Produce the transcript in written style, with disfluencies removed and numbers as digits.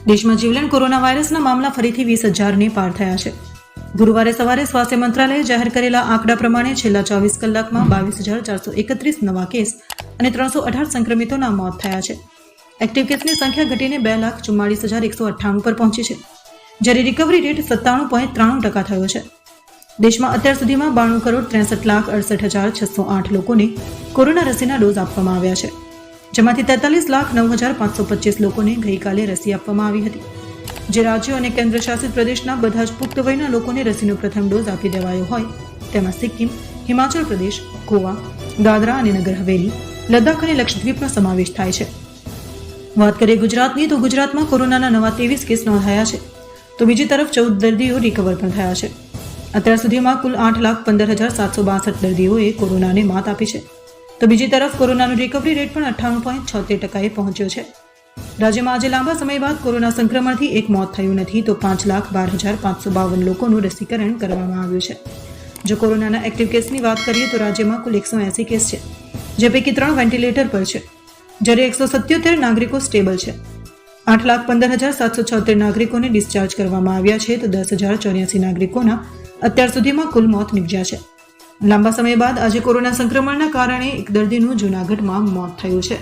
દેશમાં જીવલેણ કોરોના વાયરસના મામલા ફરીથી 20,000ને પાર થયા છે. ગુરુવારે સવારે સ્વાસ્થ્ય મંત્રાલયે જાહેર કરેલા આંકડા પ્રમાણે છેલ્લા 24 કલાકમાં 22,431 નવા કેસ અને 318 સંક્રમિતોના મોત થયા છે. એક્ટિવ કેસની સંખ્યા ઘટીને 2,44,198 પર પહોંચી છે, જ્યારે રિકવરી રેટ 97.93% થયો છે. દેશમાં અત્યાર સુધીમાં 92,63,68,608 લોકોને કોરોના રસીના ડોઝ આપવામાં આવ્યા છે, જેમાંથી 43,09,525 લોકોને ગઈકાલે રસી આપવામાં આવી હતી. જે રાજ્યો અને કેન્દ્રશાસિત પ્રદેશના બધા જ પુખ્ત વયના લોકોને રસીનો પ્રથમ ડોઝ આપી દેવાયો હોય તેમાં સિક્કિમ, હિમાચલ પ્રદેશ, ગોવા, દાદરા અને નગર હવેલી, લદ્દાખ અને લક્ષદ્વીપનો સમાવેશ થાય છે. વાત કરીએ ગુજરાતની, તો ગુજરાતમાં કોરોનાના નવા 23 કેસ નોંધાયા છે, તો બીજી તરફ 14 દર્દીઓ રિકવર પણ થયા છે. અત્યાર સુધીમાં કુલ 8,15,762 દર્દીઓએ કોરોનાને માત આપી છે, તો બીજી તરફ કોરોનાનો રિકવરી રેટ પણ 98.76% પહોંચ્યો છે. રાજ્યમાં આજે લાંબા સમય બાદ કોરોના સંક્રમણથી એક મોત થયું નથી, તો 5,12,552 લોકોનું રસીકરણ કરવામાં આવ્યું છે. જો કોરોનાના એક્ટિવ કેસની વાત કરીએ તો રાજ્યમાં કુલ 180 કેસ છે, જે પૈકી 3 વેન્ટિલેટર પર છે, જ્યારે 177 નાગરિકો સ્ટેબલ છે. 8,15,776 નાગરિકોને ડિસ્ચાર્જ કરવામાં આવ્યા છે, તો 10,084 નાગરિકોના અત્યાર સુધીમાં કુલ મોત નીપજ્યા છે. લાંબા સમય બાદ આજે કોરોના સંક્રમણના કારણે એક દર્દીનું જૂનાગઢમાં મોત થયું છે.